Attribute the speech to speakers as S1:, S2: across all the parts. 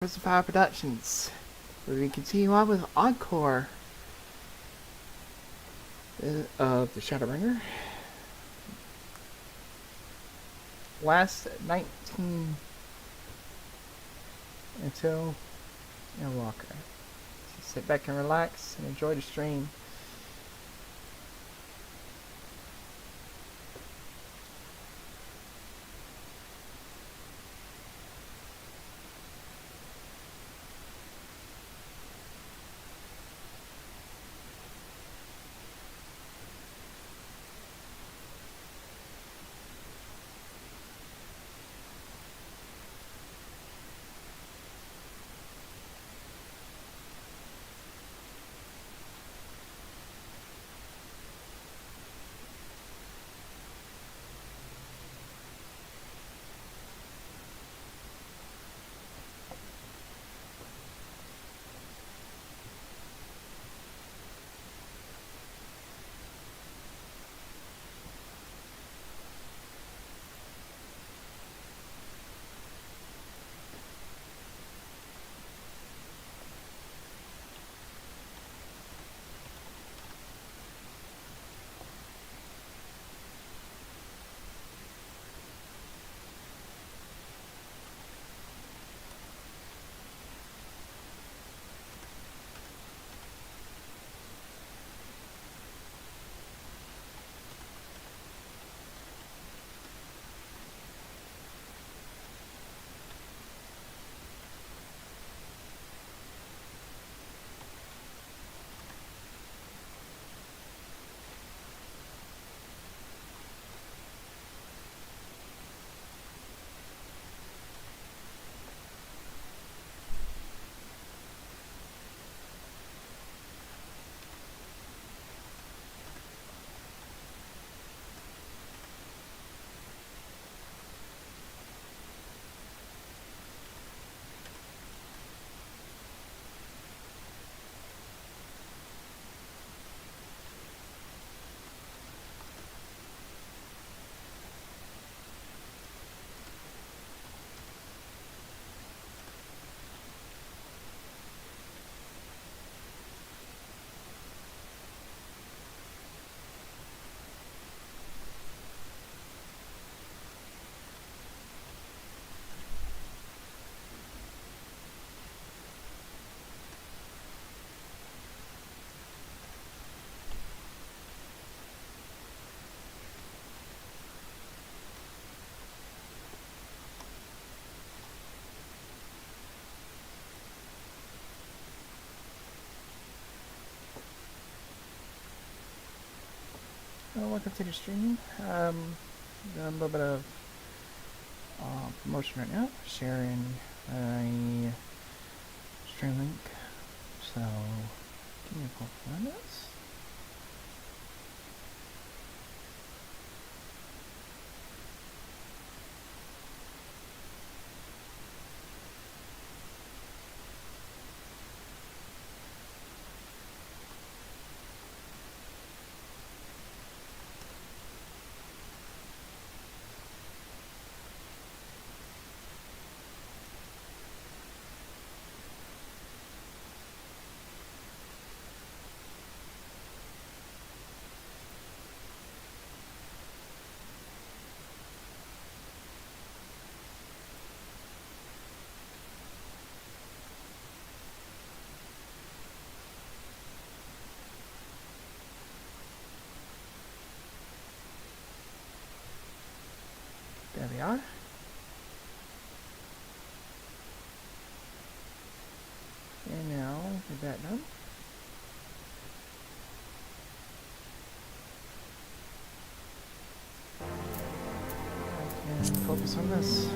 S1: Fire Productions, where we continue on with Encore of the Shadowbringer. Last 19 until Walker. So sit back and relax and enjoy the stream. Welcome to the stream. Doing a little bit of promotion right now, sharing a stream link. So give me a couple of minutes. There we are. And now, with that done, I can focus on this.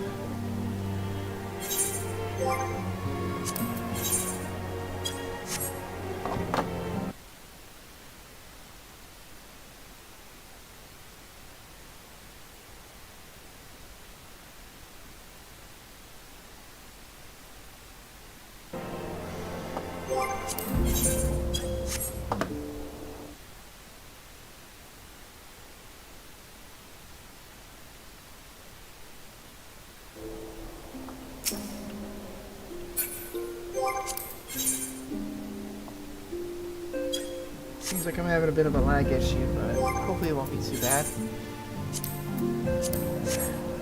S1: Seems like I'm having a bit of a lag issue, but hopefully it won't be too bad.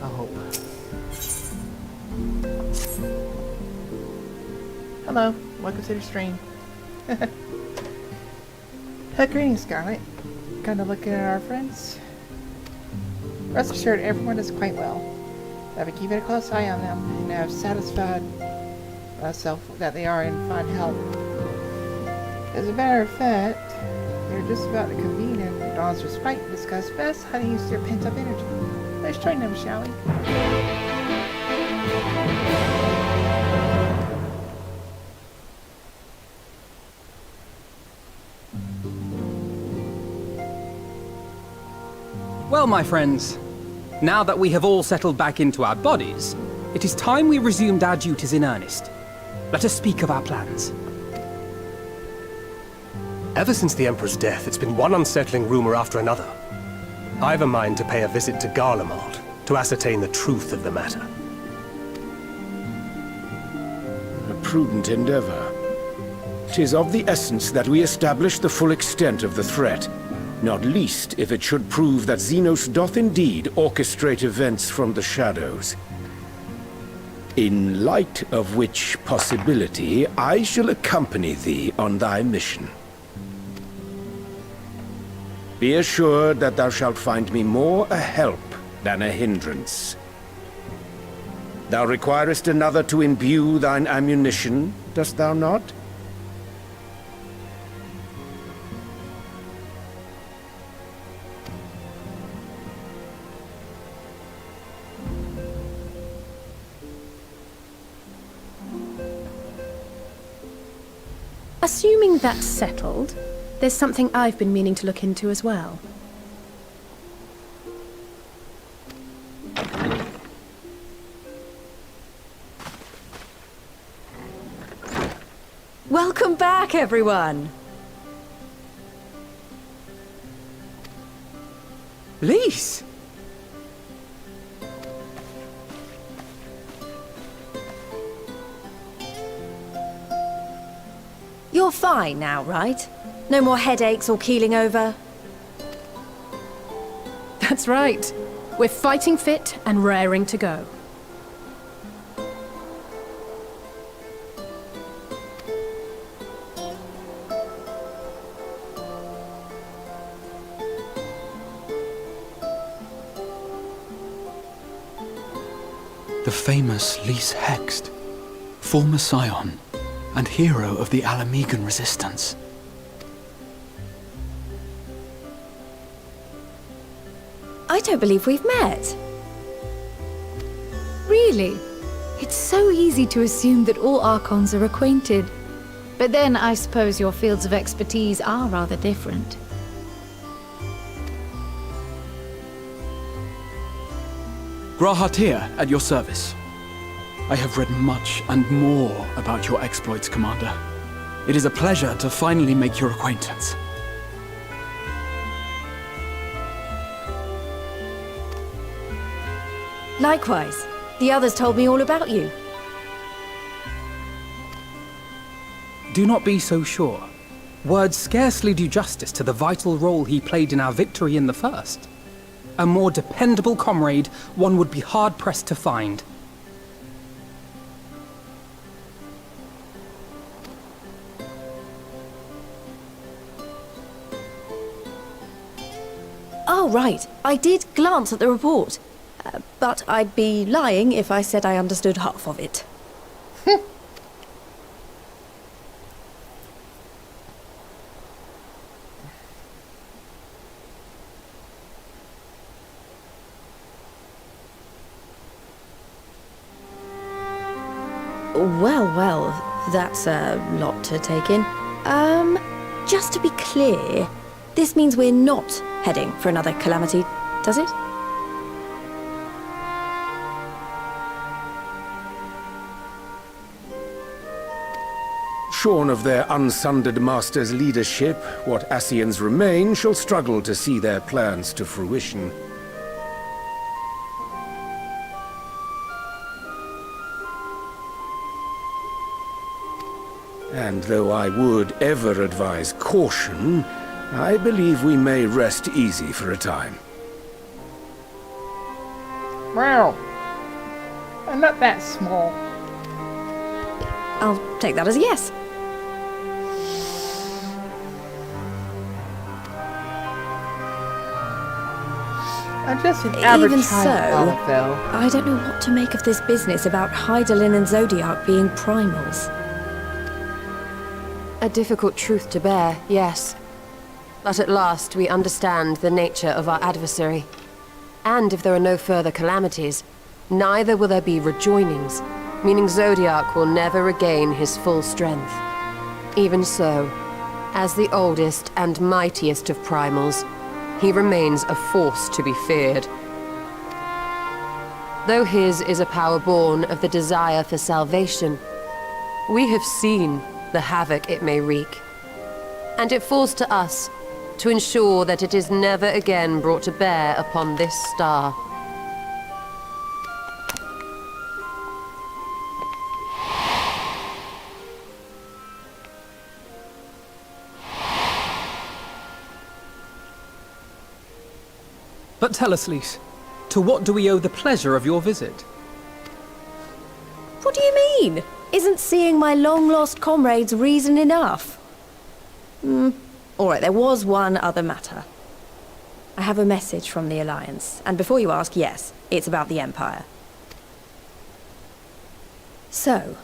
S1: I hope. Hello, welcome to the stream. Greetings, Scarlett. Kinda looking at our friends. Rest assured, everyone is quite well. I've been keeping a close eye on them, and have satisfied myself that they are in fine health. As a matter of fact, they're just about to convene in Dawn's Respite and discuss best how to use their pent-up energy. Let's join them, shall we?
S2: Well, my friends, now that we have all settled back into our bodies, it is time we resumed our duties in earnest. Let us speak of our plans.
S3: Ever since the Emperor's death, it's been one unsettling rumor after another. I've a mind to pay a visit to Garlemald, to ascertain the truth of the matter.
S4: A prudent endeavor. 'Tis of the essence that we establish the full extent of the threat, not least if it should prove that Zenos doth indeed orchestrate events from the shadows. In light of which possibility, I shall accompany thee on thy mission. Be assured that thou shalt find me more a help than a hindrance. Thou requirest another to imbue thine ammunition, dost thou not?
S5: Assuming that's settled, there's something I've been meaning to look into as well.
S6: Welcome back, everyone!
S2: Lise!
S6: You're fine now, right? No more headaches or keeling over?
S5: That's right. We're fighting fit and raring to go.
S7: The famous Lise Hext, former Scion and hero of the Alamigan resistance.
S6: I don't believe we've met.
S8: Really? It's so easy to assume that all Archons are acquainted. But then I suppose your fields of expertise are rather different.
S7: Grahatir, at your service. I have read much and more about your exploits, Commander. It is a pleasure to finally make your acquaintance.
S6: Likewise. The others told me all about you.
S2: Do not be so sure. Words scarcely do justice to the vital role he played in our victory in the first. A more dependable comrade one would be hard-pressed to find.
S6: Oh, right. I did glance at the report. But I'd be lying if I said I understood half of it. Well, that's a lot to take in. Just to be clear, this means we're not heading for another calamity, does it?
S4: Shorn of their unsundered master's leadership, what Ascians remain shall struggle to see their plans to fruition. And though I would ever advise caution, I believe we may rest easy for a time.
S1: Wow. I'm not that small.
S6: I'll take that as a yes.
S1: I'm just an average
S6: Even
S1: child,
S6: so,
S1: though.
S6: I don't know what to make of this business about Hydaelyn and Zodiac being primals.
S9: A difficult truth to bear, yes. But at last we understand the nature of our adversary. And if there are no further calamities, neither will there be rejoinings, meaning Zodiac will never regain his full strength. Even so, as the oldest and mightiest of primals, he remains a force to be feared. Though his is a power born of the desire for salvation, we have seen the havoc it may wreak. And it falls to us to ensure that it is never again brought to bear upon this star.
S2: But tell us, Lys, to what do we owe the pleasure of your visit?
S6: What do you mean? Isn't seeing my long-lost comrades reason enough? Alright, there was one other matter. I have a message from the Alliance, and before you ask, yes, it's about the Empire. So,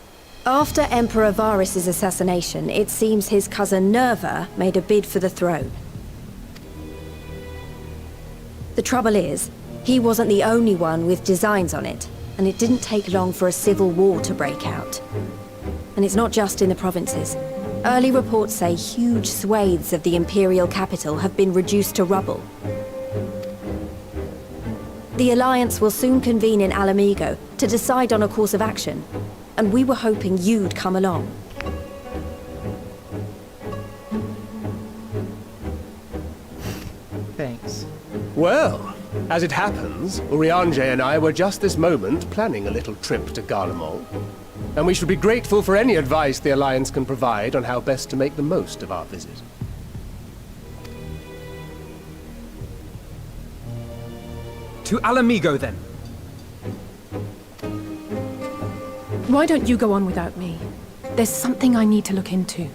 S6: after Emperor Varys' assassination, it seems his cousin Nerva made a bid for the throne. The trouble is, he wasn't the only one with designs on it, and it didn't take long for a civil war to break out. And it's not just in the provinces. Early reports say huge swathes of the Imperial capital have been reduced to rubble. The Alliance will soon convene in Alamigo to decide on a course of action, and we were hoping you'd come along.
S1: Thanks.
S3: Well, as it happens, Urianger and I were just this moment planning a little trip to Garlemald. And we should be grateful for any advice the Alliance can provide on how best to make the most of our visit.
S2: To Alamigo, then.
S5: Why don't you go on without me? There's something I need to look into.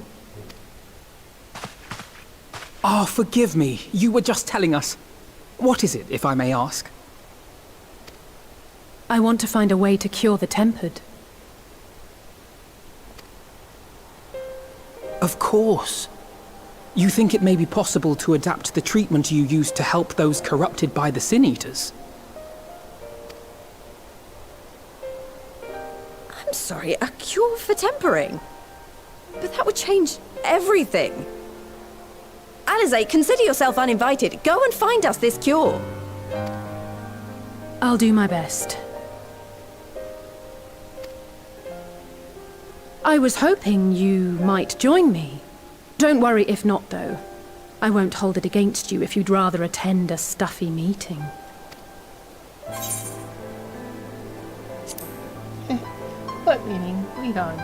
S2: Ah, forgive me. You were just telling us. What is it, if I may ask?
S5: I want to find a way to cure the Tempered.
S2: Of course. You think it may be possible to adapt the treatment you use to help those corrupted by the Sin Eaters?
S6: I'm sorry, a cure for tempering? But that would change everything. Alizé, consider yourself uninvited. Go and find us this cure.
S5: I'll do my best. I was hoping you might join me. Don't worry if not, though. I won't hold it against you if you'd rather attend a stuffy meeting.
S1: What meaning? Lead on.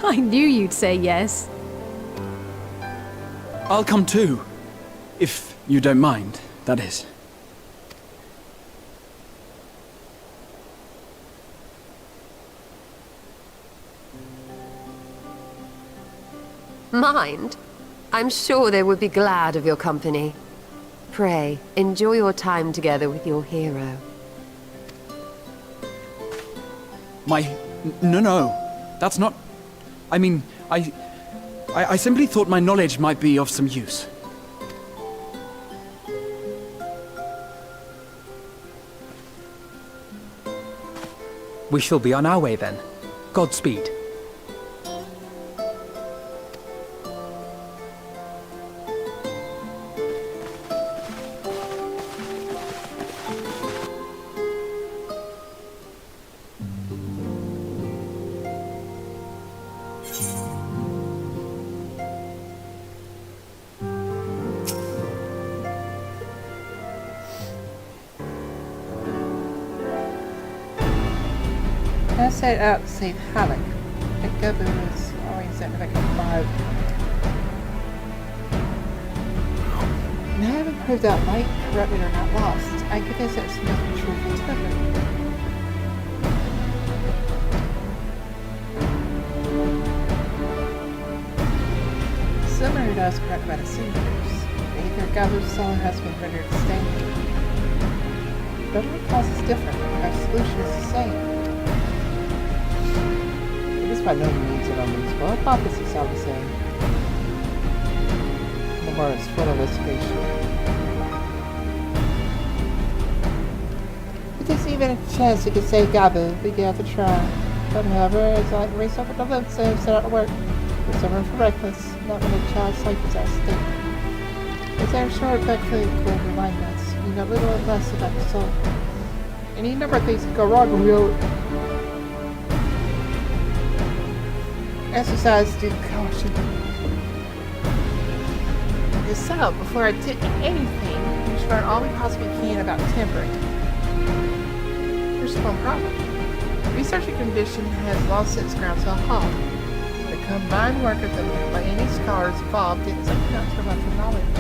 S5: I knew you'd say yes.
S7: I'll come too. If you don't mind, that is.
S9: Mind? I'm sure they would be glad of your company. Pray, enjoy your time together with your hero.
S7: No. That's not... I mean, I simply thought my knowledge might be of some use.
S2: We shall be on our way then. Godspeed.
S1: I set out to save Halleck. The Gobu was always at like a 5. And having proved that light, corrupted, or not lost, I confess that it's must be true for temper. Similar to us corrupted by the Seniors, either Gabu's soul has been rendered extinct. But our cause is different, our solution is the same. It is by no means an unreasonable hypothesis, I would say. The more is full of investigation. If there's even a chance you could say Gabu, we have to try. But however, as I race over the loop, so set out to work. There's some room for reckless, not when a child's life is at stake. As our short respectfully will remind us, you know little or less about the soul. Any number of things can go wrong when we'll exercise due caution. So, before I take anything, we should learn all we possibly can about tempering. Here's one problem. Research and condition has long since ground to a halt. The combined work of the many scholars involved is not too much of knowledge.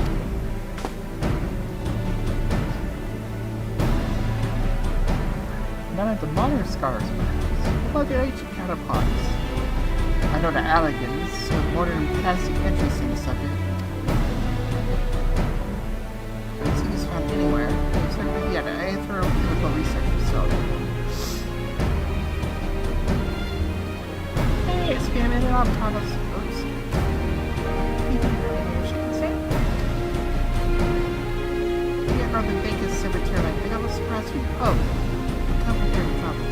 S1: None of the modern scholars, perhaps, but their ancient counterparts. I know the Allegans with more than passing interest in the subject. Anywhere, except for the anthrochemical research facility. Hey, experimented on Thomas. Oops. You get Robin Bacon's cemetery like big. I was surprised you. Oh, come from here to trouble.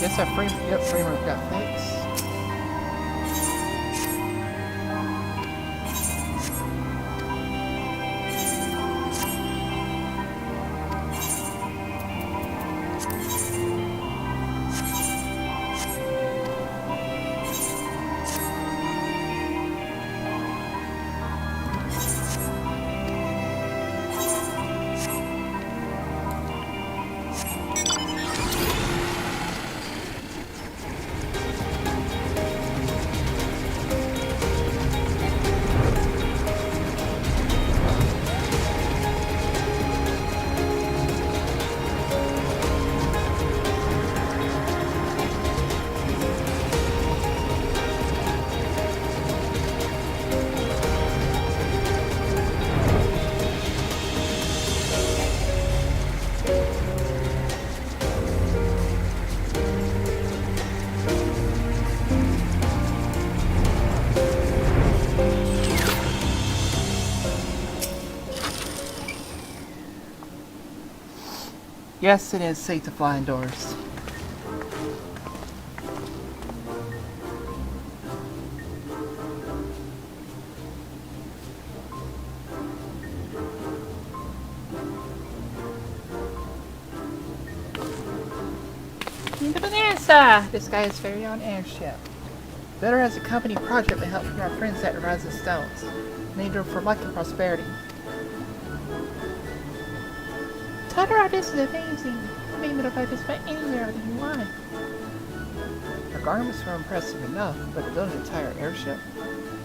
S1: Yes, our framework got fixed. Yes, it is safe to fly indoors. This guy is very on airship. Better as a company project to help from our friends at the Rise of Stones. Need them for luck and prosperity. Tundra, this is amazing. You'll be able to focus by anywhere that you want. Our garments were impressive enough, but to build an entire airship?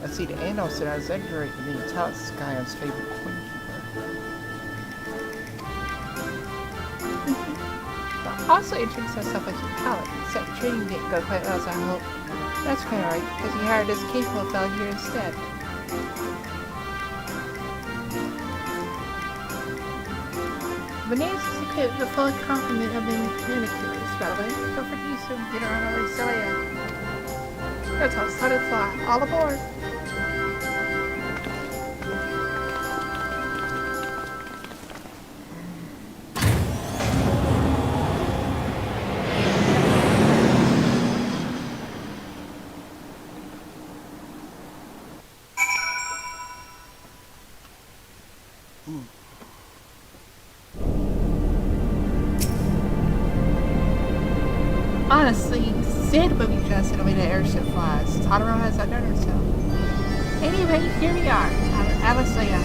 S1: I see the Anno said I exaggerate the mean talents Scion's favorite queenkeeper. But also introduced myself as your pilot, except training didn't go quite well as I hoped. That's quite alright, because he hired this capable fellow here instead. Bananas is equipped with a full complement of manicures, by the way. Don't forget you soon get her on our way, Celia. That's how it's time to fly. All aboard! Honestly, Sid would be dressed in the way the airship flies. Totoro has outdone herself. Anyway, here we are, Alicia.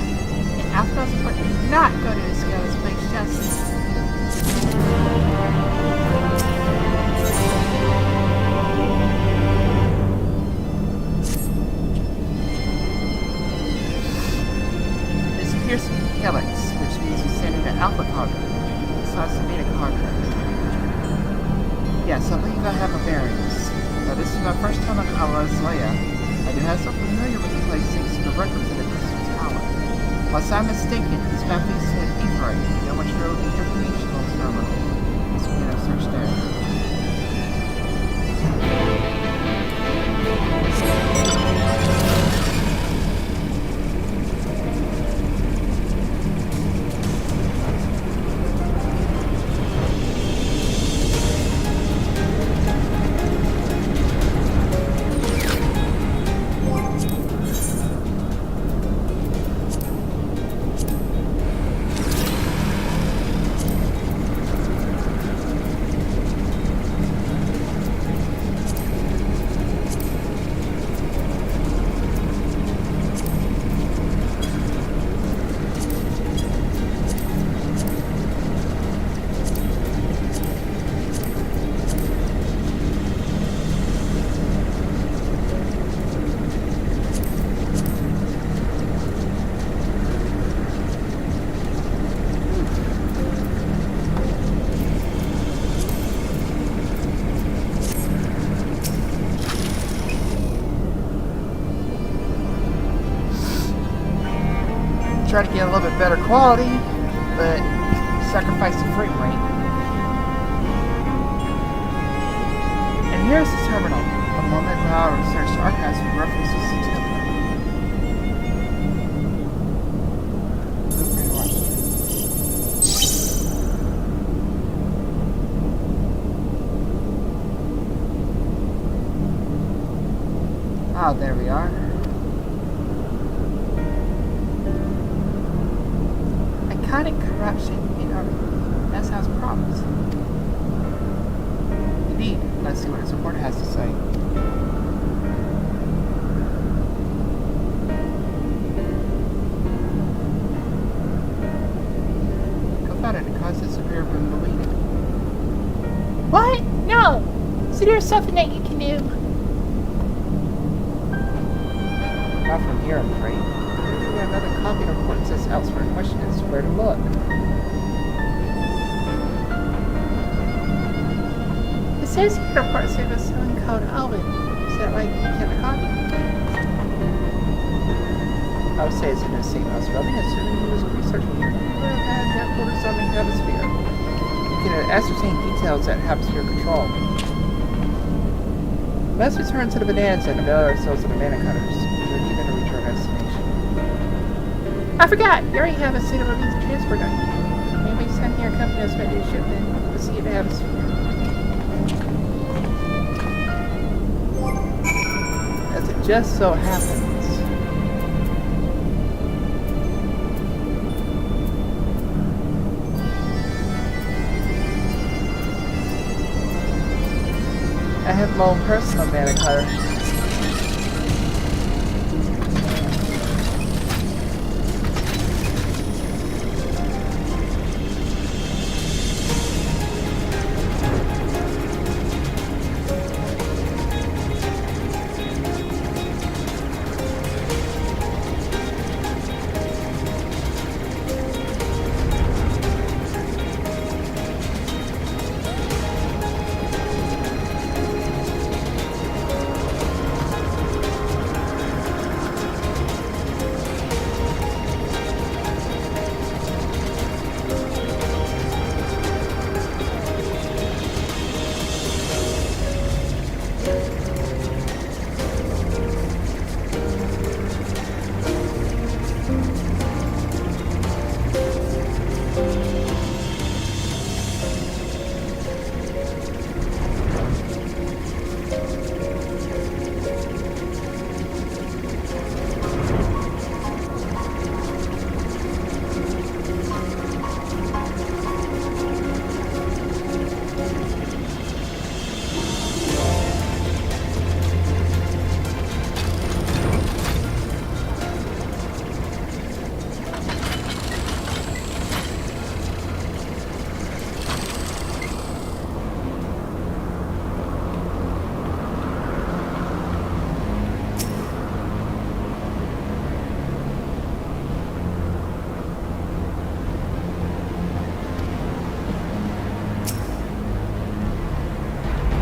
S1: And Alpha's important to not go to the scales place justice. This piercing helix, which means you send in an alpha cargo. It's not a beta cargo. Yes, I believe I have a bearings. Now, this is my first time on Alicia. I do have some familiar with the place thanks to the records in the Crystal Tower. Unless I'm mistaken, this map is incorrect. No much road informational terminal. So we can search there. Try to get a little bit better quality, but sacrifice the frame rate. And here's the terminal. A moment while I researched archives with references to template. Ah, there we are. Corruption in everything. That sounds promising. Indeed. Let's see what his report has to say. Confounded, the causes of severe bleeding. What? No! So there's something that you can do. Not from here, I'm afraid. Another copy of the report says elsewhere. The question is where to look. It says here the report says a selling called Alvin. Is that right? You kept a copy? I would say it's in the same house building. Assuming he was researching here. He would have had headquarters on the hemisphere. You can ascertain details that hemisphere control. Let's return to the bananas and avail ourselves of the mana cutters. We're even to reach our destination. I forgot! You already have a suitable means of transport, don't you? Maybe send here accompany us ready to ship then. Let's see if they have a sphere. As it just so happens. I have my own personal mana cutter.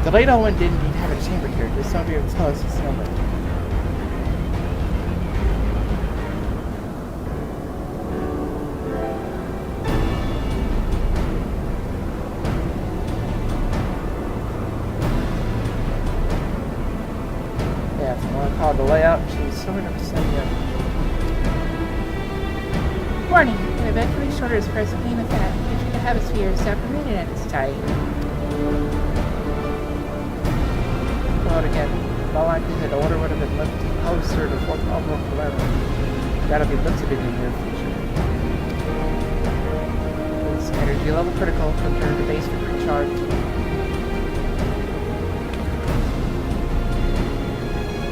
S1: The late Owen didn't need to have a chamber here, just somebody would tell us his number. Yeah, from what I called the layout, she's so 100% young. Warning, the eventually shorter is presently in effect. Entering the hemisphere is not permitted at this time. Out again. All likely that order would have been lifted closer to 4th Overall level. That'll be lifted in the near future. It's energy level critical. Return to base for recharge.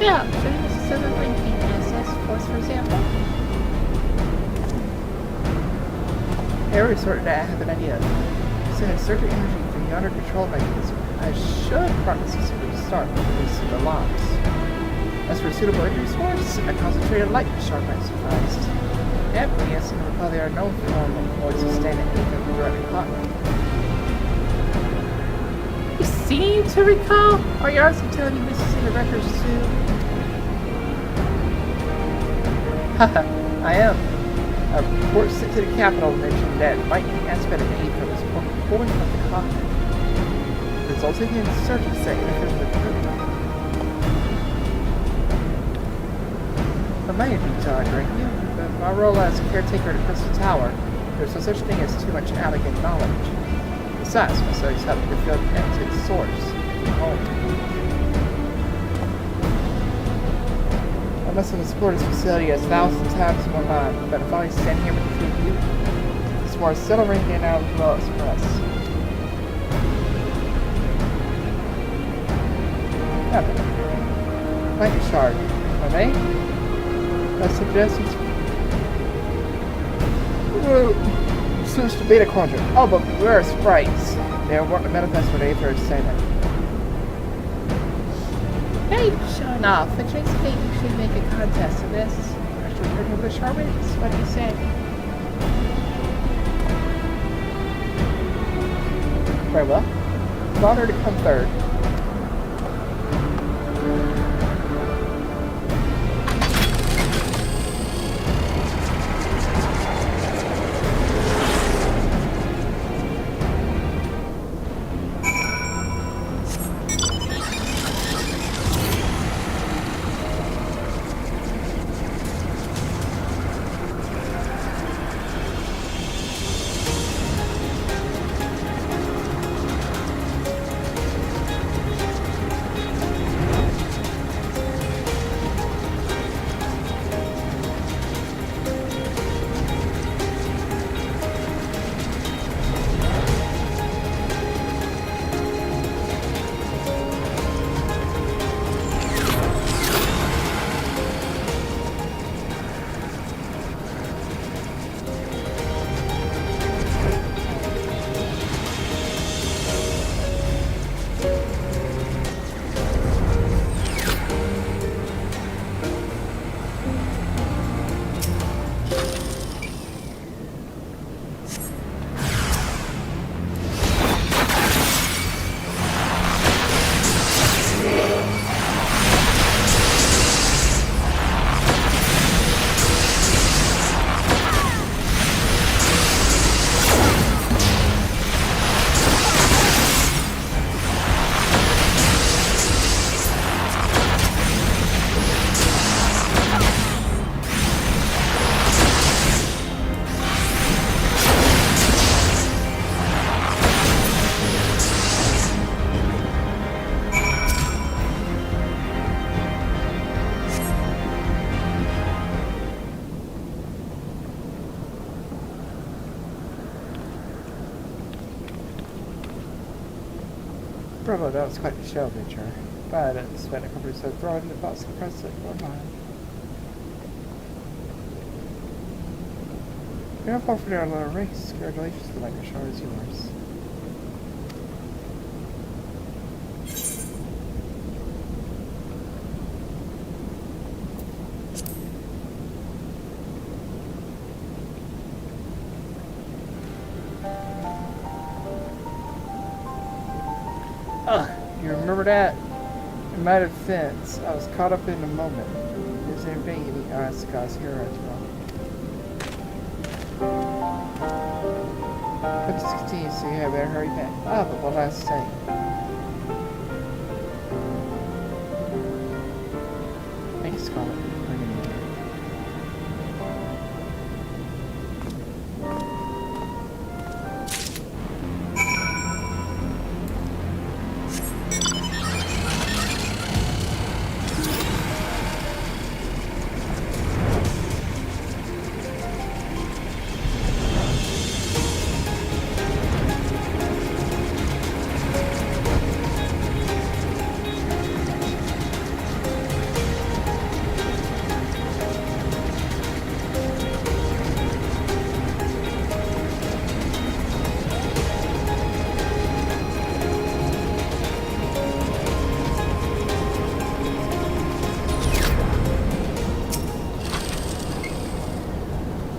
S1: Yeah, showing us a silver blinking SS force, for example. Every sort of that, I have an idea. Send a surge of energy from yonder control mechanism. I should process it to start with releasing the locks. As for a suitable injury source, a concentrated light sharp might suffice. Yep, yes, and recall they are known for more sustained even direct contact. You seem to recall? Are you also telling me this is in the records too? Haha, I am. A report sent to the capital mentioned that lightning has been an aid from this pulling from the continent, resulting in surges that interfere with the group. I may be talking you, but my role as caretaker at Crystal Tower, there's no such thing as too much elegant knowledge. Besides, my studies help me to feel connected to its source, home. I must have explored this facility as 1,000 times in my mind, but if I stand here with the two of you, it's more accelerating than I was well expressed. Nothing. Lightning shard. Am I? My suggestions. Seems to be the quadrant. Oh, but beware of sprites. They want to manifest when they first say that. Hey, showing off. The Jinx think you should make a contest of this. Actually, you're going to Charmants. What do you say? Very well. It's an honor to come third. Bravo, that was quite a show, adventure. But it's been a couple of so throwing the bus and press it for mine. You're not far from our little race. Congratulations, the lightning shard is yours. remember that. In my defense, I was caught up in the moment. Is there anything in the Ascian's hero as well? 16, so you better hurry back. Ah, but what I say? Thank you, Scarlett. Bring it in here.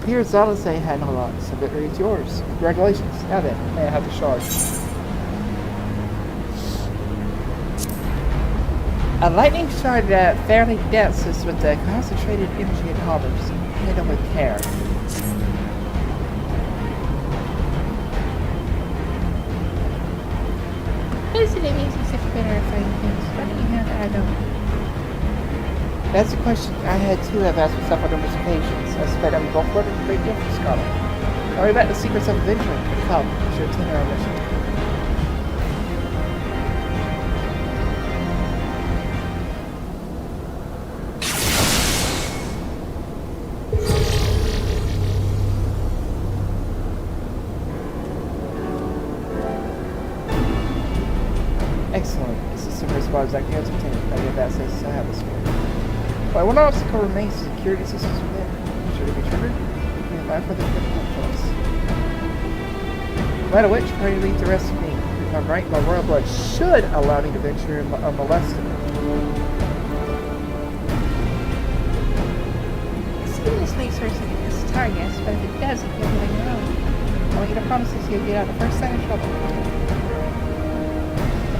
S1: Here's Zalazay had no luck, so victory is yours. Congratulations. Now then, may I have the shard. A lightning shard that fairly dances with the concentrated energy it harbors. Handle with care. Isn't it easy if you're better at fighting things? What do you have that I don't? That's a question I had too have asked myself on numerous occasions. I suspect I'm going forward with a great deal for Scarlett. I'll worry about the secrets of adventuring. Come, we should attend our mission. Excellent. This is super as far as I can ascertain. I get that says I have this one. But one obstacle remains the security systems within. Should it be triggered? We invite for the difficult for us. No matter which, pray to leave the rest of me. If I'm right, my royal blood should allow me to venture unmolested. See, this makes her second guess target, but if it doesn't, you'll be on your own. I want you to promise us you'll get out the first sign of trouble. I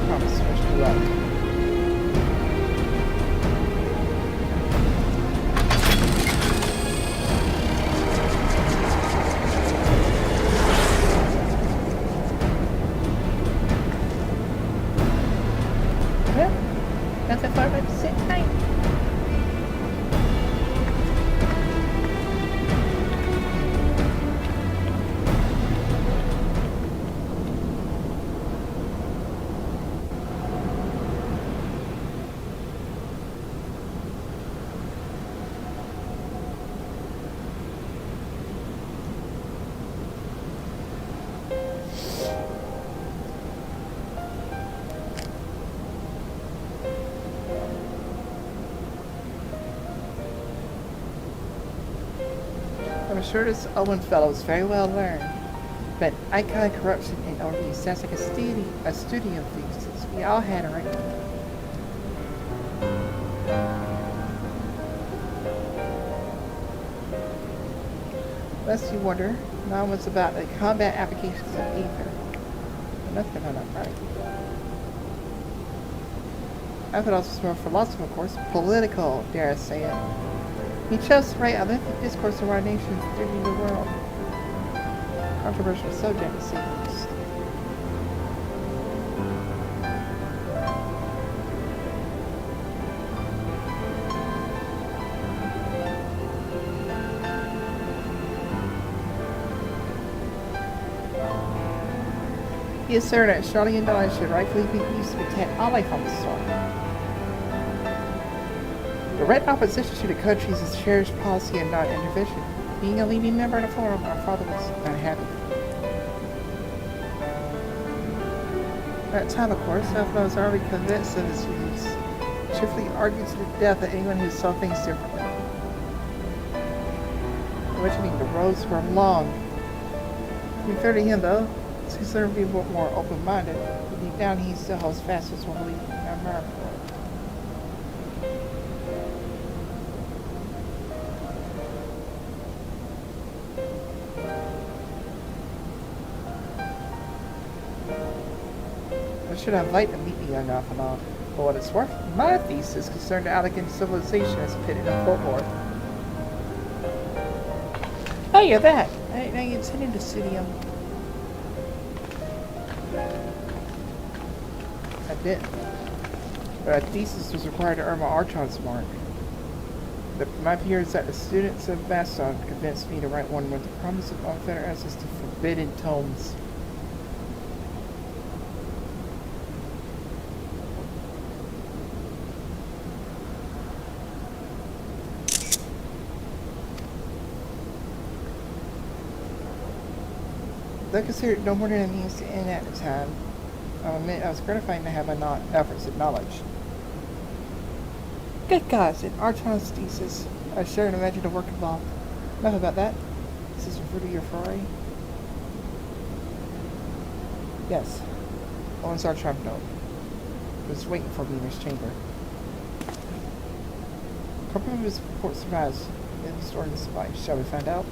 S1: promise. Wish you luck. Nothing far but to sit tight. I'm sure this Owen fellow is very well learned, but icon corruption and overview sounds like a study of things since we all had already. Lest you wonder, mine was about the combat applications of ether. Nothing on that right. I could also smell philosophy, of course, political, dare I say it. He chose to write a lengthy discourse of our nations threatening the world. Controversial subject, to say the least. He asserted that Charlie and Dolly should rightfully be used to protect all life on the soil. Direct opposition to the country's cherished policy of non-intervention. Being a leading member of the forum, our father was unhappy. At that time, of course, Alpha was already convinced of his views. Cheerfully argued to the death of anyone who saw things differently. Originally, the roads were long. To be fair to him, though, he's considered to be more open-minded. But deep down, he still holds fast to his one belief in America. should invite to meet me on Garlemald. For what it's worth, my thesis concerned elegant civilization as pitted in Fort Worth. Oh, you're that. I intended to city I did. But a thesis was required to earn my Archon's mark. My fear is that the students of Bastion convinced me to write one with the promise of unfettered access to forbidden tomes. Though considered no more than a means to end at the time, I'll admit I was gratifying to have my efforts acknowledged. Good gods, an Archon's thesis. I sure imagine the work involved. Enough about that. This is referred to your foray. Yes. Owen's Archon note. Was waiting for me in his chamber. Couple of his report survives in the story of the spy. Shall we find out?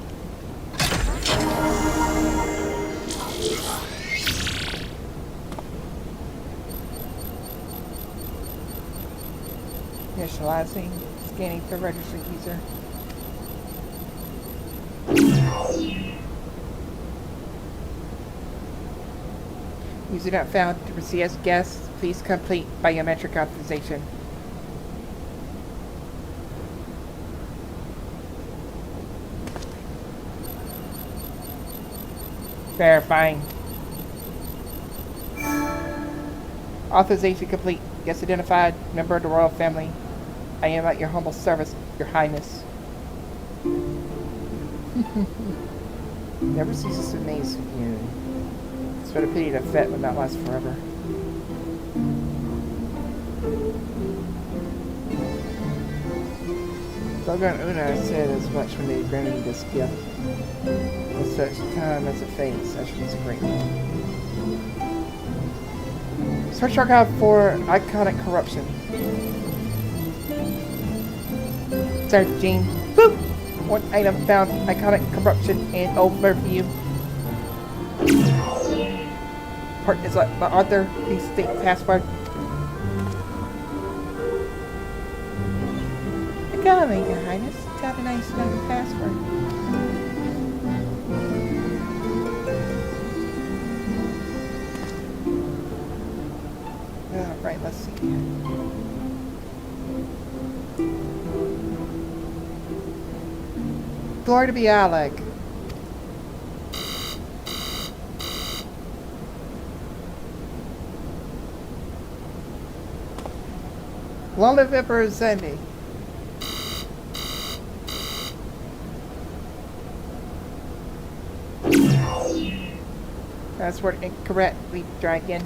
S1: Initializing, scanning for registered user. User not found to receive as guest. Please complete biometric authorization. Verifying. Authorization complete. Guest identified. Member of the royal family. I am at your humble service, Your Highness. Never ceases to amaze you. It's but a pity that fete would not last forever. Doggone Una said as much when they granted me this gift. With such time as it fades, Ascian is a great one. Search archive for iconic corruption. Searching. Boop! One item found. Iconic corruption and overview. Part is like my author. Please state password. Come in, Your Highness. Got a nice number password. Right, let's see. Glory to be Alec. Long live Emperor Zendi. Password incorrect. Leap dragon.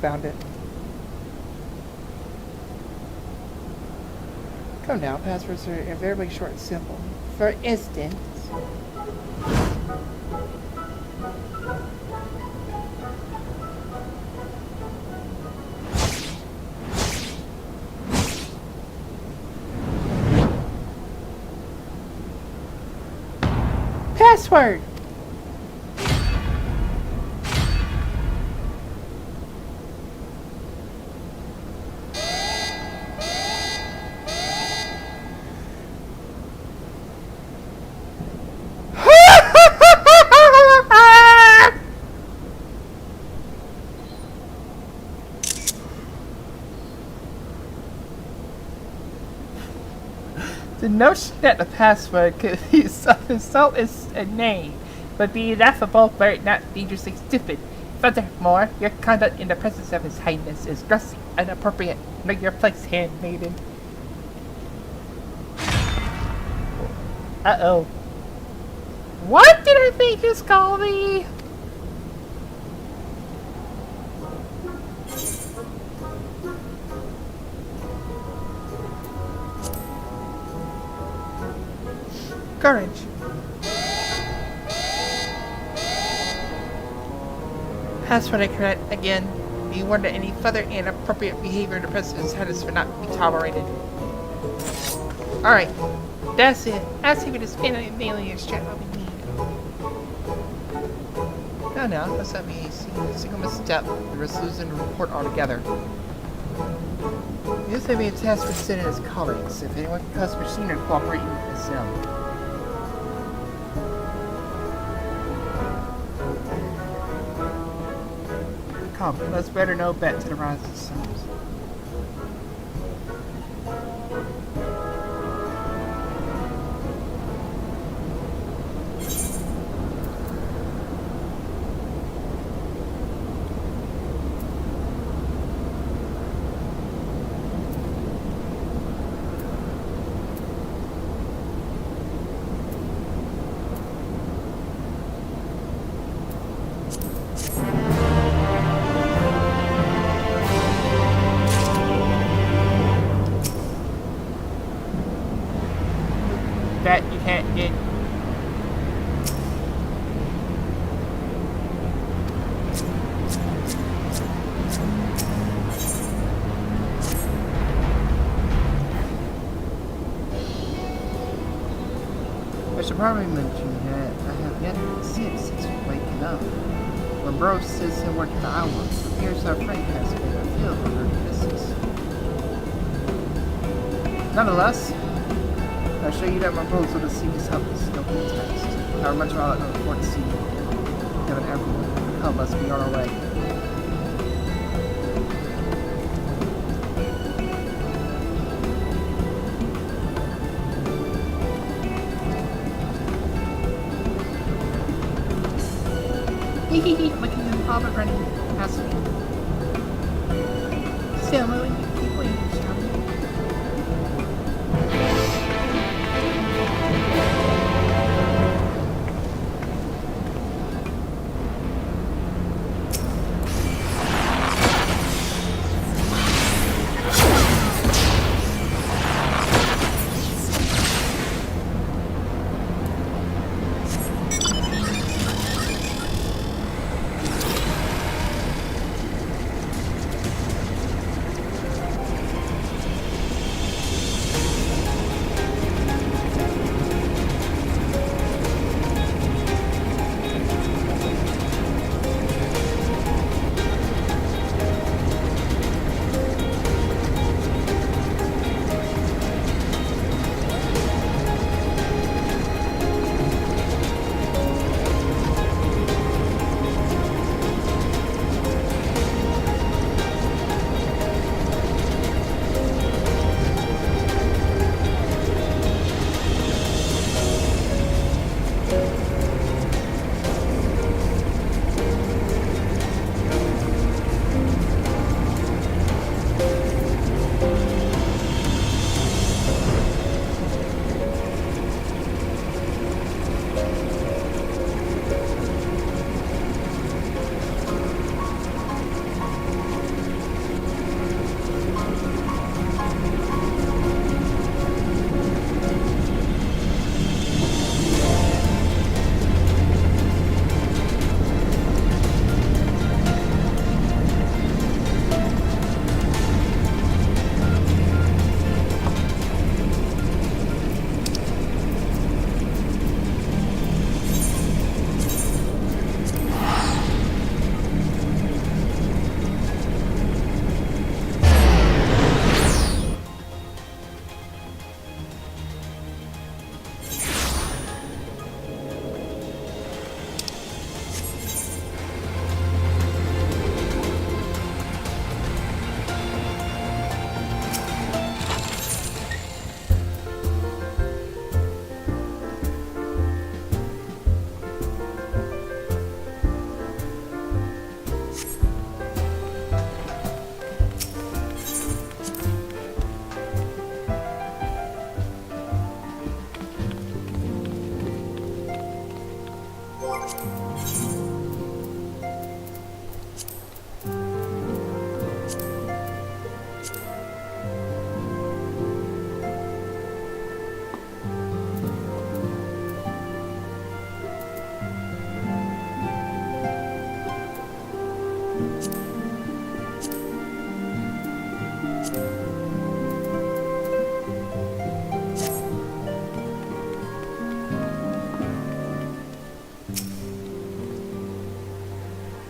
S1: Found it. Come now, passwords are invariably short and simple. For instance, password. The notion that the password could be self-insult is a name, but be ineffable but not dangerously stupid. Furthermore, your conduct in the presence of His Highness is grossly inappropriate. Know your place, handmaiden. Uh-oh. What did I think you called me? Courage. Password incorrect again. Be warned that any further inappropriate behavior in the presence of His Highness will not be tolerated. Alright. That's it. That's even this alien chat what we need. on now. Let's let me see a single misstep. The risk losing the report altogether. This may be a task for Sin and his colleagues. If anyone can cause machinery cooperating with him. Come, let's better no bet to the rise of the Scions. That you can't get. I should probably mention that I have yet to see it since waking up. When Bro sits and working the hour, it appears our friend has been afield on her business. Nonetheless, I'll show you that my proposal to seek his help is still test. However much of all I look forward to seeing Kevin everyone. Come, let's be on our way. Hehehe, look at the Hobbit running past me. Still, will you keep waiting, shall we?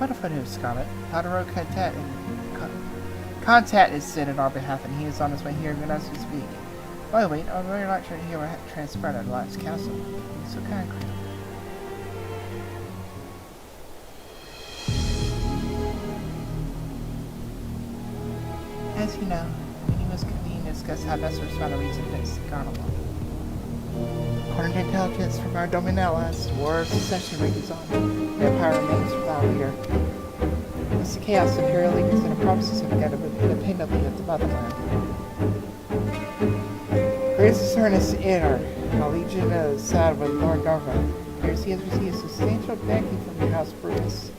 S1: Wonderful news, Scarlett. Lateral contact is said on our behalf, and he is on his way here even as we speak. By the way, I would very like to hear what transpired at the last council. So kind of. As you know, the meeting was convened to discuss how best to respond to recent events in Garlemald. According to intelligence from our Domin allies, war of secession rages on. The Empire remains without a leader. As the chaos, Imperial leaders in the provinces have gathered independently of the motherland. Greatest Ernest Eddard, a legion is side with Lord Darva. Appears he has received substantial backing from the House Brutus.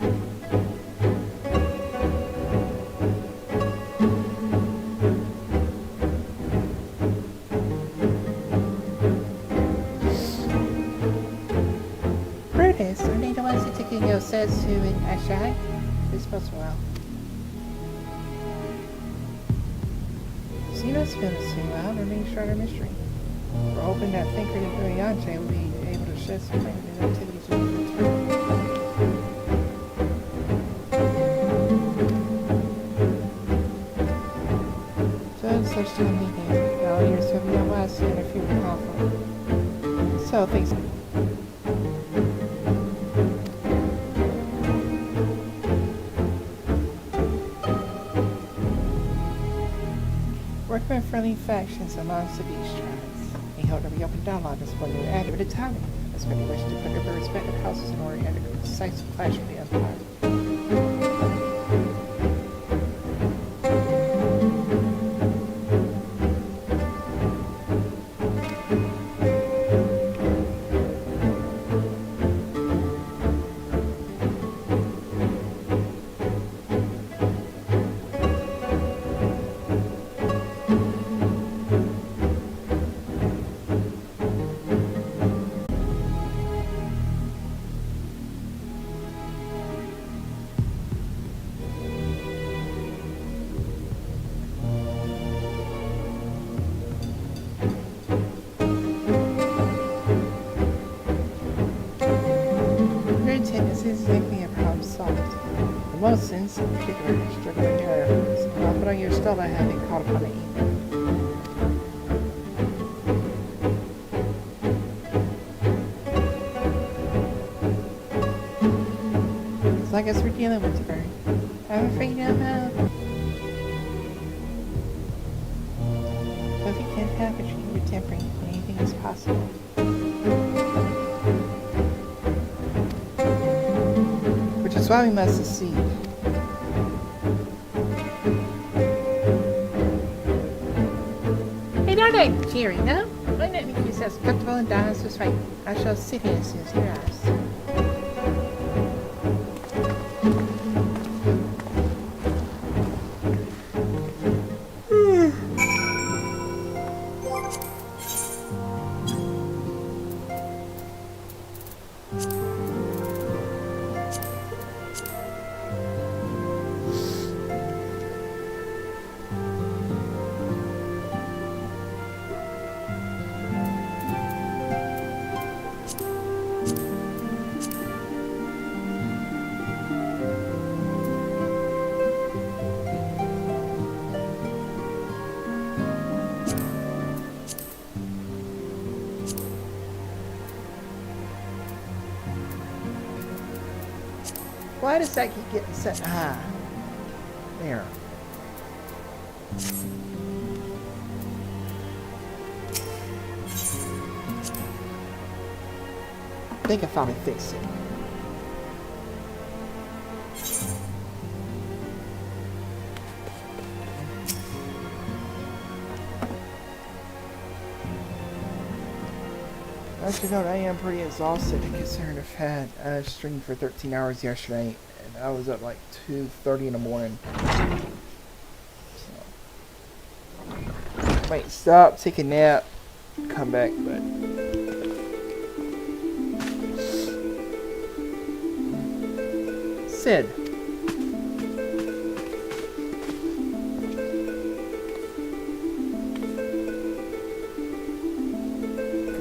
S1: Brutus, are they the ones who took in your Setsu and Ascian? This was well. Zenos spins us well, remains shrouded in mystery. We're hoping that Thinker and Yanje will be able to shed some light on his activities when he returns. Judge such to a meeting. Now years have been wise to interfere with conflict. So things. Workmen friendly factions amongst the beach tribes. He held a reopened dialogue this morning with Adam at a time, as many wish to put their respective houses in order and a decisive clash with the Empire. Exactly a problem solved. The most in particular struggling areas, and put on your stella having caught upon it either. It's like us we're dealing with today. I'm afraid I'm out. But if you can't have it, you're tempering. Anything is possible. That's why we must succeed. Hey, don't act cheery, no? Why not make yourselves comfortable and dance this way? I shall sit here as soon as your eyes. Why does that keep getting set high? There. I think I finally fixed it. As you know, I am pretty exhausted considering I've had a stream for 13 hours yesterday, and I was up like 2:30 in the morning. So, wait, stop, take a nap, come back, but Sid.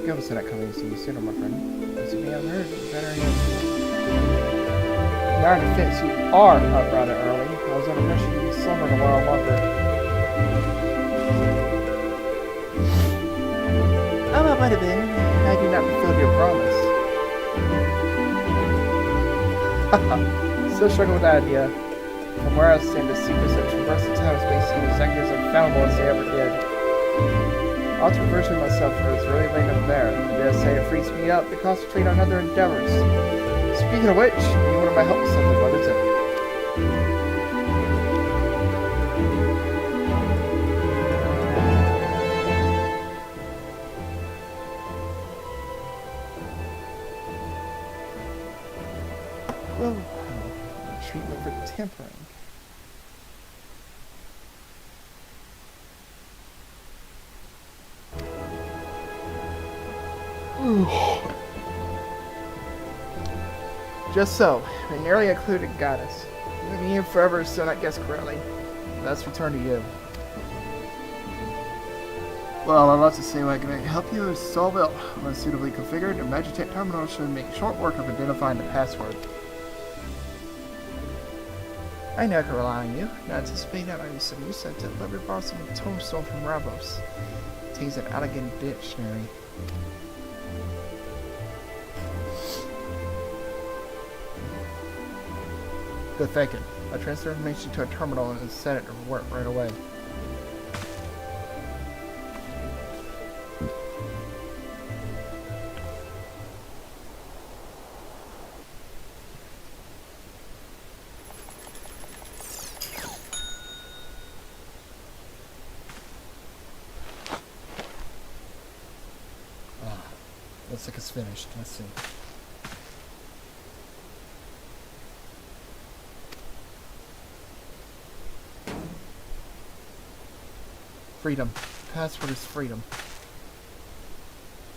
S1: Government's not coming to see you sooner, my friend. As you may have heard, better In our defense, you are up rather early. I was under pressure to be slumbering a while longer. Oh, I might have been. I do not fulfill your promise. Still struggle with that idea. From where I stand, the secrets that traverse the time space seem exactly as infallible as they ever did. I ought to virtue myself for it's really late up there. I dare say it frees me up to concentrate on other endeavors. Speaking of which, you wanted my help with something, what is it? Oh, treatment for tampering. Just so, a nearly occluded goddess. Living here forever, so not guess correctly. Let's return to you. Well, I'm about to say what can I help you is so well. When suitably configured, a Magitech terminal should make short work of identifying the password. I know I can rely on you. Not anticipate that might be some use. I delivered some tombstone from Ravos. Contains an elegant dictionary. Good thinking. I transfer information to a terminal and set it to work right away. Looks like it's finished. Let's see. Freedom. Password is freedom.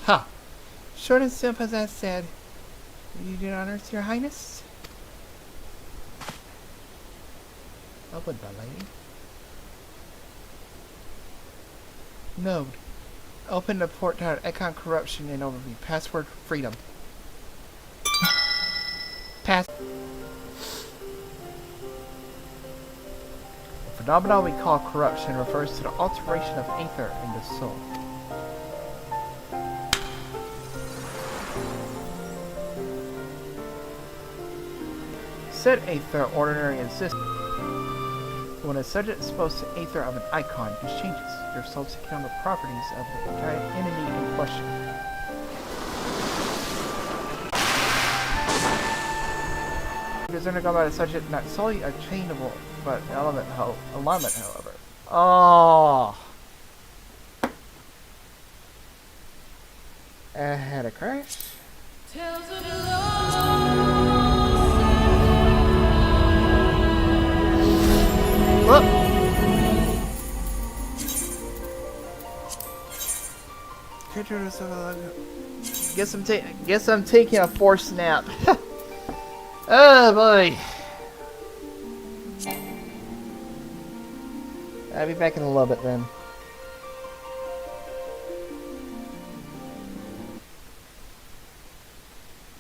S1: Ha! Short and simple as I said. You did honor to your highness? Open, my lady. Node. Open the port to Econ Corruption and overview. Password freedom. Pass. The phenomenon we call corruption refers to the alteration of ether in the soul. Said ether ordinarily exists. When a subject is exposed to ether of an icon, it changes. Your soul takes on the properties of the entire entity in question. It is undergone by the subject not solely attainable, but alignment, however. Oh! I had a crash. Whoop! Guess I'm taking a forced nap. Oh boy. I'll be back in a little bit then.